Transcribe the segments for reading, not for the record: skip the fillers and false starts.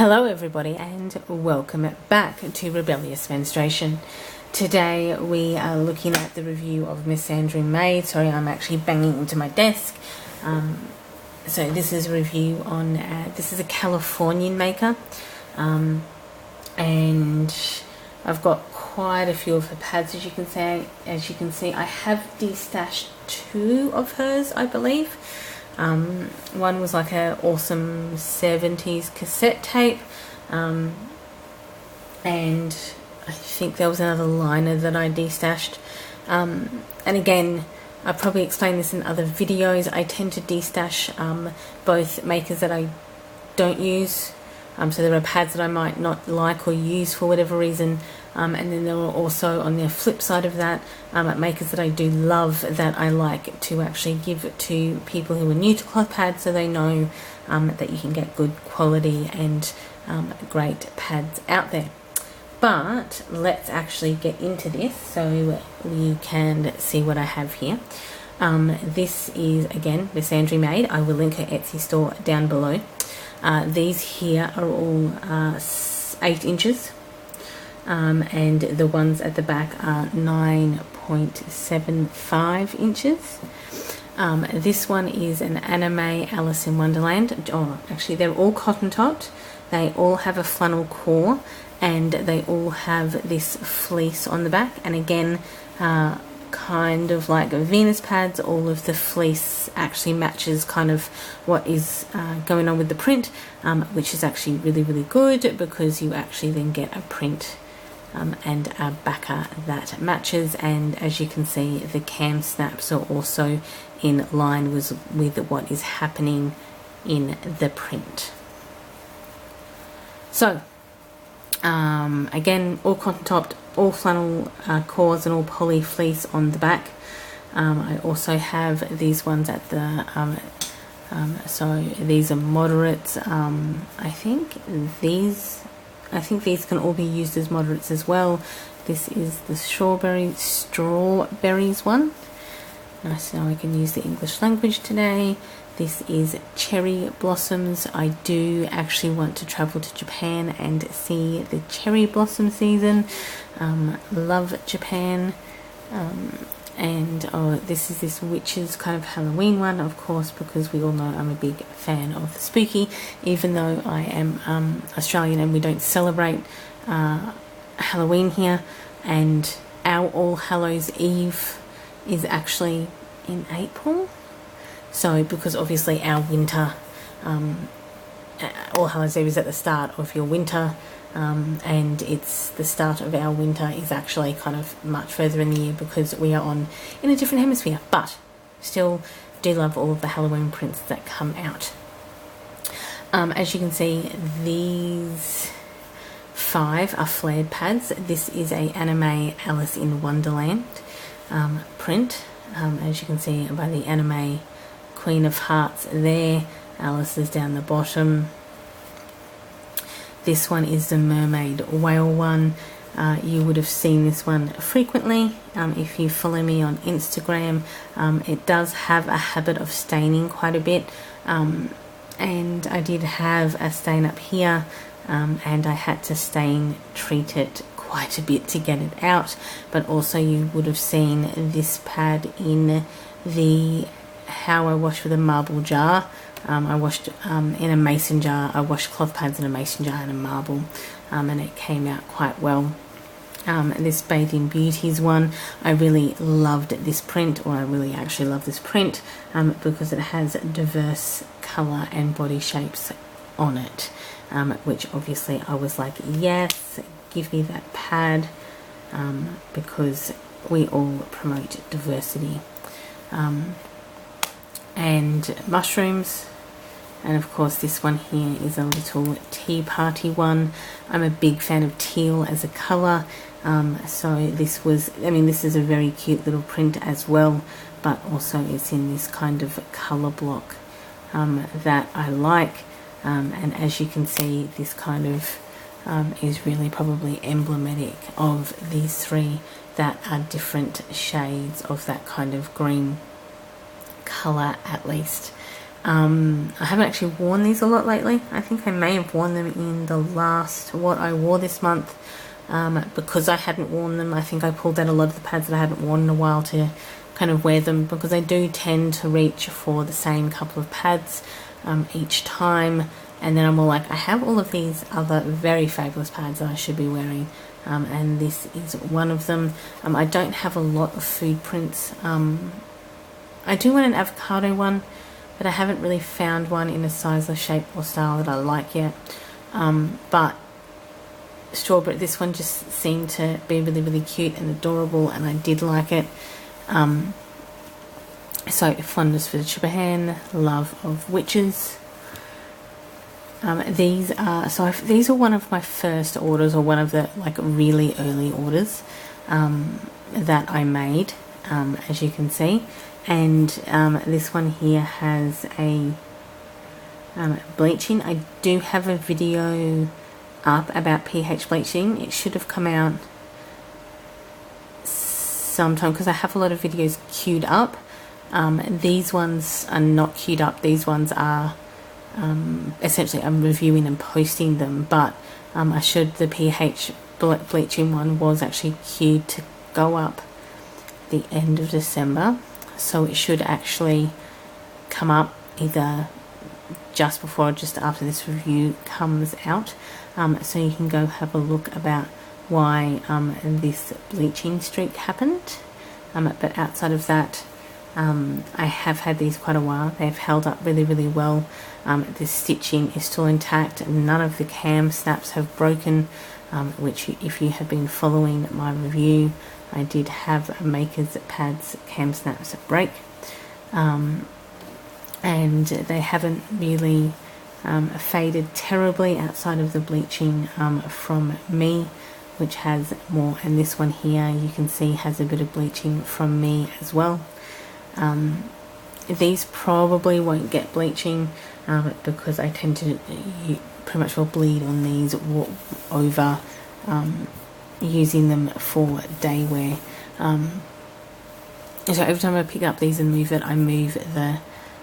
Hello everybody and welcome back to Rebellious Menstruation. Today we are looking at the review of Miss Sandrine Maid. Sorry, I'm actually banging into my desk. So this is a review on, this is a Californian maker. And I've got quite a few of her pads as you can see. I have destashed two of hers, I believe. One was like a awesome 70s cassette tape, and I think there was another liner that I destashed, and again, I probably explained this in other videos. I tend to destash both makers that I don't use, so there are pads that I might not like or use for whatever reason, and then there are also, on the flip side of that, makers that I do love that I like to actually give to people who are new to cloth pads, so they know that you can get good quality and great pads out there. But let's actually get into this so you can see what I have here. This is, again, Miss Sandrine Maid. I will link her Etsy store down below. These here are all 8 inches. And the ones at the back are 9.75 inches. This one is an Anime Alice in Wonderland. Oh, actually they're all cotton topped. They all have a flannel core and they all have this fleece on the back, and again kind of like Venus pads, all of the fleece actually matches kind of what is going on with the print, which is actually really good because you actually then get a print and a backer that matches, and as you can see the cam snaps are also in line with what is happening in the print. So again, all cotton topped, all flannel cores and all poly fleece on the back. I also have these ones at the so these are moderates. I think these can all be used as moderates as well. This is the strawberries one. Nice, now I can use the English language today. This is cherry blossoms. I do actually want to travel to Japan and see the cherry blossom season. Love Japan. And this is this witch's kind of Halloween one, of course, because we all know I'm a big fan of the spooky, even though I am Australian and we don't celebrate Halloween here, and our All Hallows Eve is actually in April. So because obviously our winter, All Hallows Eve is at the start of your winter, and it's the start of our winter is actually kind of much further in the year because we are in a different hemisphere, but still do love all of the Halloween prints that come out. As you can see, these 5 are flared pads. This is a Anime Alice in Wonderland print, as you can see by the Anime Queen of Hearts there. Alice is down the bottom. This one is the Mermaid Whale one. You would have seen this one frequently if you follow me on Instagram. It does have a habit of staining quite a bit, and I did have a stain up here, and I had to treat it quite a bit to get it out. But also you would have seen this pad in the How I Wash with a Marble jar. I washed in a mason jar. I washed cloth pads in a mason jar and a marble, and it came out quite well. This Bathing Beauties one, I really loved this print, or I really actually love this print, because it has diverse colour and body shapes on it, which obviously I was like, yes, give me that pad, because we all promote diversity. And mushrooms, and of course this one here is a little tea party one. I'm a big fan of teal as a colour, so this was, this is a very cute little print as well, but also it's in this kind of colour block that I like, and as you can see, this kind of is really probably emblematic of these 3 that are different shades of that kind of green colour, at least. I haven't actually worn these a lot lately. I think I may have worn them in the last, what I wore this month, because I hadn't worn them. I think I pulled out a lot of the pads that I hadn't worn in a while to kind of wear them, because I do tend to reach for the same couple of pads each time, and then I'm all like, I have all of these other very fabulous pads that I should be wearing, and this is one of them. I don't have a lot of food prints. I do want an avocado one, but I haven't really found one in a size or shape or style that I like yet. But strawberry, this one just seemed to be really, really cute and adorable, and I did like it. So fondness for the chipper hen, love of witches. These are one of my first orders, or one of the like really early orders that I made, as you can see. And this one here has a bleaching. I do have a video up about pH bleaching. It should have come out sometime, because I have a lot of videos queued up. These ones are not queued up. These ones are essentially I'm reviewing and posting them, but the pH bleaching one was actually queued to go up the end of December. So it should actually come up either just before or just after this review comes out. So you can go have a look about why this bleaching streak happened. But outside of that, I have had these quite a while. They've held up really, really well. The stitching is still intact. None of the cam snaps have broken, which if you have been following my review, I did have a Maker's Pads cam snaps break, and they haven't really faded terribly outside of the bleaching from me, which has more, and this one here you can see has a bit of bleaching from me as well. These probably won't get bleaching because I tend to pretty much will bleed on these over using them for day wear. So every time I pick up these and move it, I move the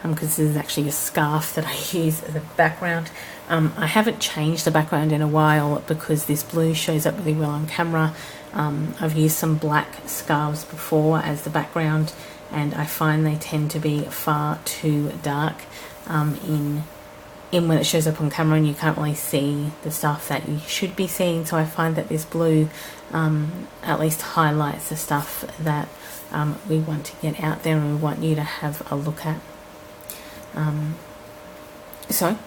because this is actually a scarf that I use as a background. I haven't changed the background in a while because this blue shows up really well on camera. I've used some black scarves before as the background, and I find they tend to be far too dark in when it shows up on camera, and you can't really see the stuff that you should be seeing. So I find that this blue at least highlights the stuff that we want to get out there and we want you to have a look at. So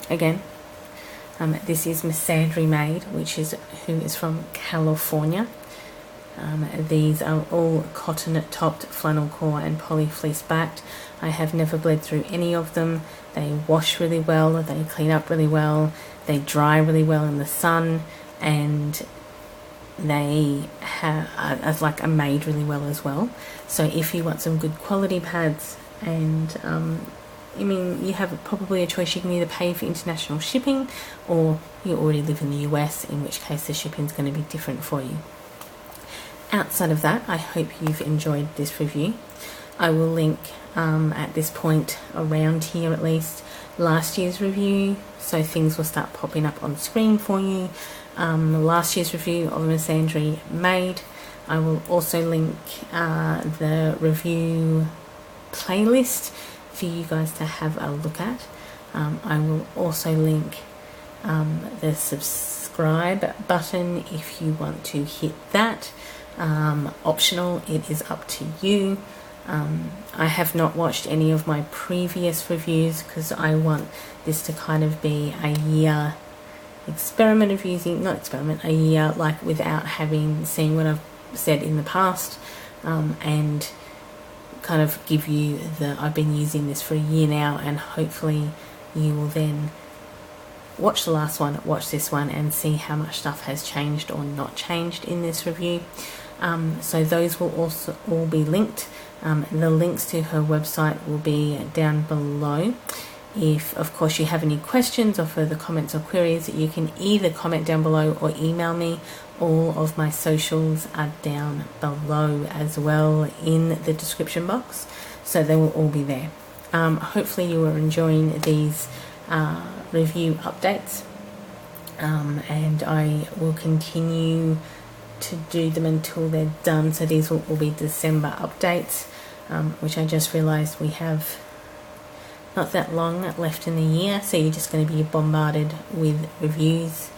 again, this is Miss Sandry Made, who is from California. These are all cotton topped, flannel core and poly fleece backed. I have never bled through any of them. They wash really well, they clean up really well, they dry really well in the sun, and they are made really well as well. So if you want some good quality pads, and I mean, you have probably a choice. You can either pay for international shipping, or you already live in the US, in which case the shipping is going to be different for you. Outside of that, I hope you've enjoyed this review. I will link at this point, around here at least, last year's review, so things will start popping up on screen for you. Last year's review of Miss Sandry Made. I will also link the review playlist for you guys to have a look at. I will also link the subscribe button if you want to hit that. Optional, it is up to you. I have not watched any of my previous reviews because I want this to kind of be a year experiment of using, a year like without having seen what I've said in the past, and kind of give you I've been using this for a year now, and hopefully you will then watch the last one, watch this one, and see how much stuff has changed or not changed in this review. So those will also all be linked. The links to her website will be down below. If, of course, you have any questions or further comments or queries, you can either comment down below or email me. All of my socials are down below as well in the description box, so they will all be there. hopefully you are enjoying these review updates, and I will continue to do them until they're done. So these will be December updates, which I just realized we have not that long left in the year, so you're just going to be bombarded with reviews,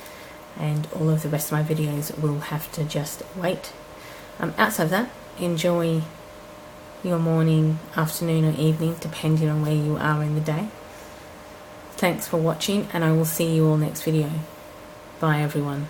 and all of the rest of my videos will have to just wait. Outside of that, enjoy your morning, afternoon or evening, depending on where you are in the day. Thanks for watching, and I will see you all next video. Bye everyone.